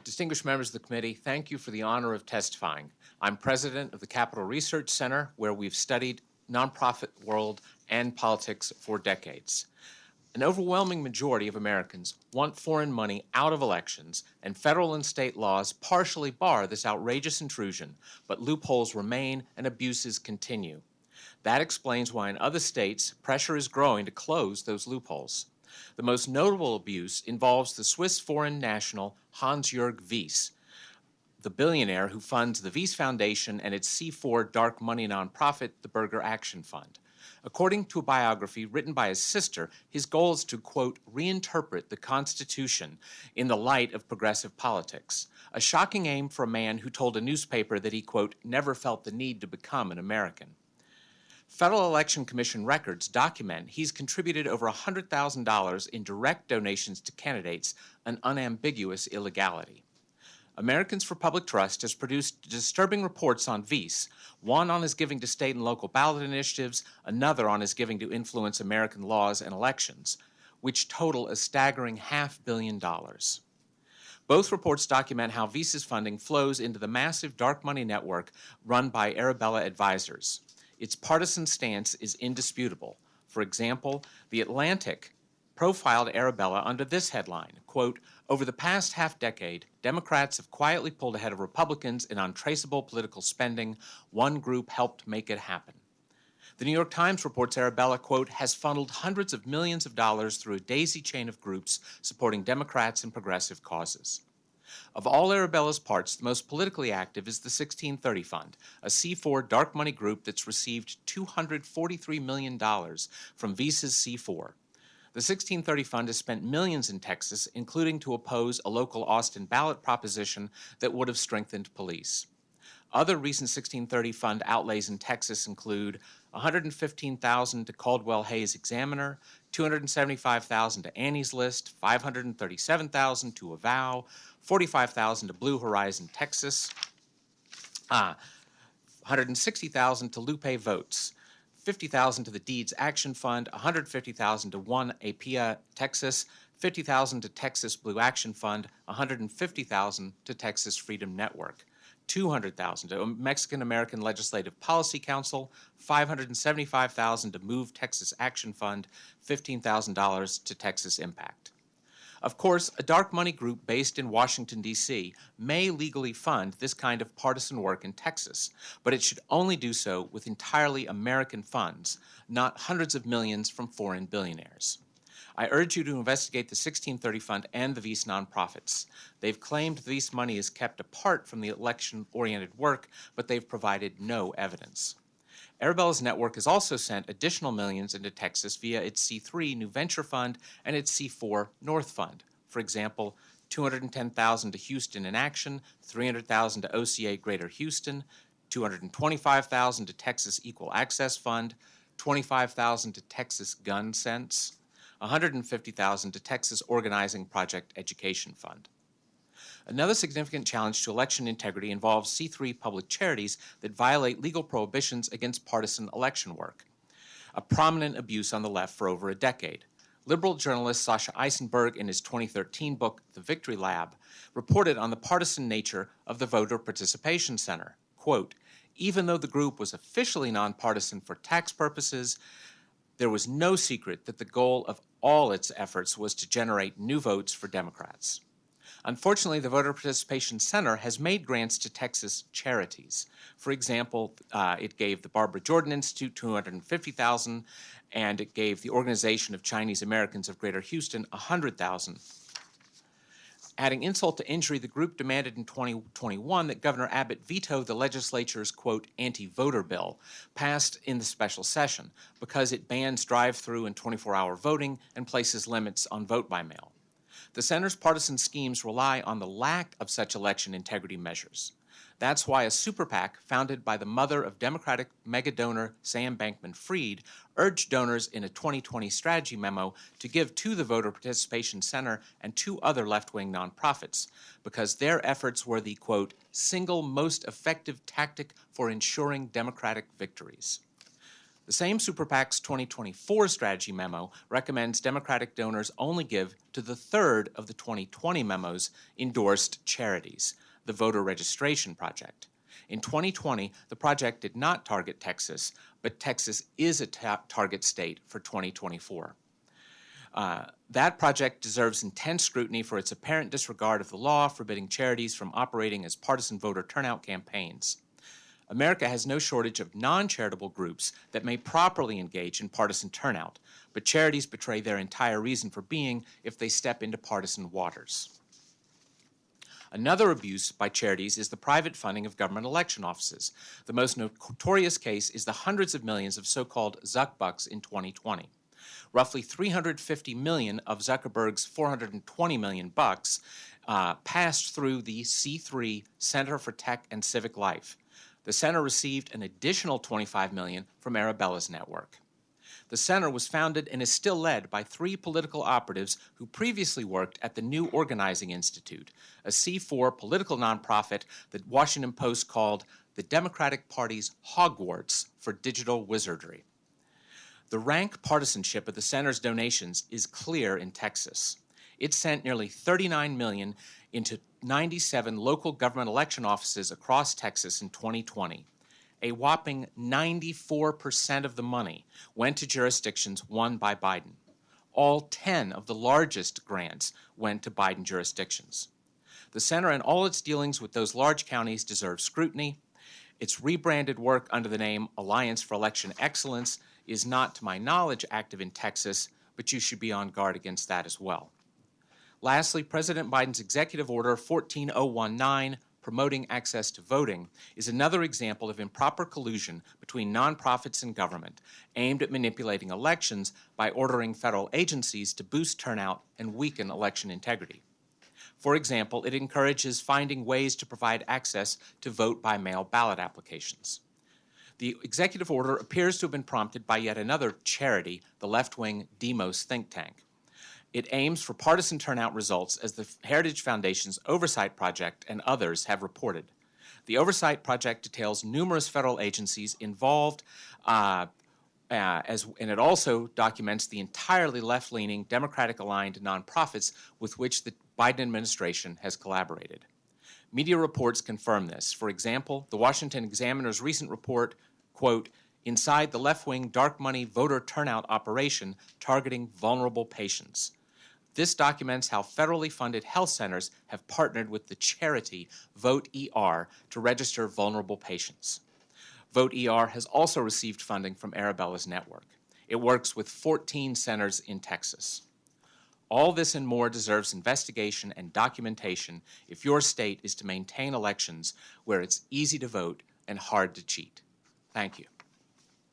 Distinguished members of the committee, thank you for the honor of testifying. I'm president of the Capital Research Center, where we've studied nonprofit world and politics for decades. An overwhelming majority of Americans want foreign money out of elections, and federal and state laws partially bar this outrageous intrusion, but loopholes remain and abuses continue. That explains why in other states, pressure is growing to close those loopholes. The most notable abuse involves the Swiss foreign national Hans-Jörg Wyss, the billionaire who funds the Wyss Foundation and its C4 dark money nonprofit, the Burger Action Fund. According to a biography written by his sister, his goal is to, quote, reinterpret the Constitution in the light of progressive politics, a shocking aim for a man who told a newspaper that he, quote, never felt the need to become an American. Federal Election Commission records document he's contributed over $100,000 in direct donations to candidates, an unambiguous illegality. Americans for Public Trust has produced disturbing reports on Wyss, one on his giving to state and local ballot initiatives, another on his giving to influence American laws and elections, which total a staggering $500 million. Both reports document how Wyss's funding flows into the massive dark money network run by Arabella Advisors. Its partisan stance is indisputable. For example, The Atlantic profiled Arabella under this headline, quote, over the past half-decade, Democrats have quietly pulled ahead of Republicans in untraceable political spending. One group helped make it happen. The New York Times reports Arabella, quote, has funneled hundreds of millions of dollars through a daisy chain of groups supporting Democrats and progressive causes. Of all Arabella's parts, the most politically active is the 1630 Fund, a C4 dark money group that's received $243 million from Wyss's C4. The 1630 Fund has spent millions in Texas, including to oppose a local Austin ballot proposition that would have strengthened police. Other recent 1630 Fund outlays in Texas include $115,000 to Caldwell Hayes Examiner, $275,000 to Annie's List, $537,000 to Avow, $45,000 to Blue Horizon Texas, $160,000 to Lupe Votes, $50,000 to the Deeds Action Fund, $150,000 to One Apia Texas, $50,000 to Texas Blue Action Fund, $150,000 to Texas Freedom Network, $200,000 to Mexican American Legislative Policy Council, $575,000 to Move Texas Action Fund, $15,000 to Texas Impact. Of course, a dark money group based in Washington, D.C. may legally fund this kind of partisan work in Texas, but it should only do so with entirely American funds, not hundreds of millions from foreign billionaires. I urge you to investigate the 1630 Fund and the Wyss nonprofits. They've claimed Wyss money is kept apart from the election-oriented work, but they've provided no evidence. Arabella's network has also sent additional millions into Texas via its C3 New Venture Fund and its C4 North Fund. For example, $210,000 to Houston in Action, $300,000 to OCA Greater Houston, $225,000 to Texas Equal Access Fund, $25,000 to Texas Gun Sense, $150,000 to Texas Organizing Project Education Fund. Another significant challenge to election integrity involves C3 public charities that violate legal prohibitions against partisan election work, a prominent abuse on the left for over a decade. Liberal journalist Sasha Eisenberg, in his 2013 book, The Victory Lab, reported on the partisan nature of the Voter Participation Center. Quote, even though the group was officially nonpartisan for tax purposes, there was no secret that the goal of all its efforts was to generate new votes for Democrats. Unfortunately, the Voter Participation Center has made grants to Texas charities. For example, it gave the Barbara Jordan Institute $250,000, and it gave the Organization of Chinese Americans of Greater Houston $100,000. Adding insult to injury, the group demanded in 2021 that Governor Abbott veto the legislature's, quote, anti-voter bill passed in the special session because it bans drive-through and 24-hour voting and places limits on vote by mail. The center's partisan schemes rely on the lack of such election integrity measures. That's why a super PAC founded by the mother of Democratic mega-donor Sam Bankman-Fried urged donors in a 2020 strategy memo to give to the Voter Participation Center and two other left-wing nonprofits because their efforts were the, quote, single most effective tactic for ensuring Democratic victories. The same Super PAC's 2024 strategy memo recommends Democratic donors only give to the third of the 2020 memo's endorsed charities, the Voter Registration Project. In 2020, the project did not target Texas, but Texas is a target state for 2024. That project deserves intense scrutiny for its apparent disregard of the law forbidding charities from operating as partisan voter turnout campaigns. America has no shortage of non-charitable groups that may properly engage in partisan turnout, but charities betray their entire reason for being if they step into partisan waters. Another abuse by charities is the private funding of government election offices. The most notorious case is the hundreds of millions of so-called Zuck bucks in 2020. Roughly 350 million of Zuckerberg's 420 million bucks passed through the C3 Center for Tech and Civic Life. The center received an additional $25 million from Arabella's network. The center was founded and is still led by 3 political operatives who previously worked at the New Organizing Institute, a C4 political nonprofit that Washington Post called the Democratic Party's Hogwarts for digital wizardry. The rank partisanship of the center's donations is clear in Texas. It sent nearly $39 million into 97 local government election offices across Texas in 2020. A whopping 94% of the money went to jurisdictions won by Biden. All 10 of the largest grants went to Biden jurisdictions. The center and all its dealings with those large counties deserve scrutiny. Its rebranded work under the name Alliance for Election Excellence is not, to my knowledge, active in Texas, but you should be on guard against that as well. Lastly, President Biden's Executive Order 14019, promoting access to voting, is another example of improper collusion between nonprofits and government, aimed at manipulating elections by ordering federal agencies to boost turnout and weaken election integrity. For example, it encourages finding ways to provide access to vote-by-mail ballot applications. The executive order appears to have been prompted by yet another charity, the left-wing Demos think tank. It aims for partisan turnout results, as the Heritage Foundation's Oversight Project and others have reported. The Oversight Project details numerous federal agencies involved, and it also documents the entirely left-leaning, Democratic-aligned nonprofits with which the Biden administration has collaborated. Media reports confirm this. For example, the Washington Examiner's recent report, quote, "Inside the left-wing dark money voter turnout operation targeting vulnerable patients." This documents how federally funded health centers have partnered with the charity Vote ER to register vulnerable patients. Vote ER has also received funding from Arabella's network. It works with 14 centers in Texas. All this and more deserves investigation and documentation if your state is to maintain elections where it's easy to vote and hard to cheat. Thank you.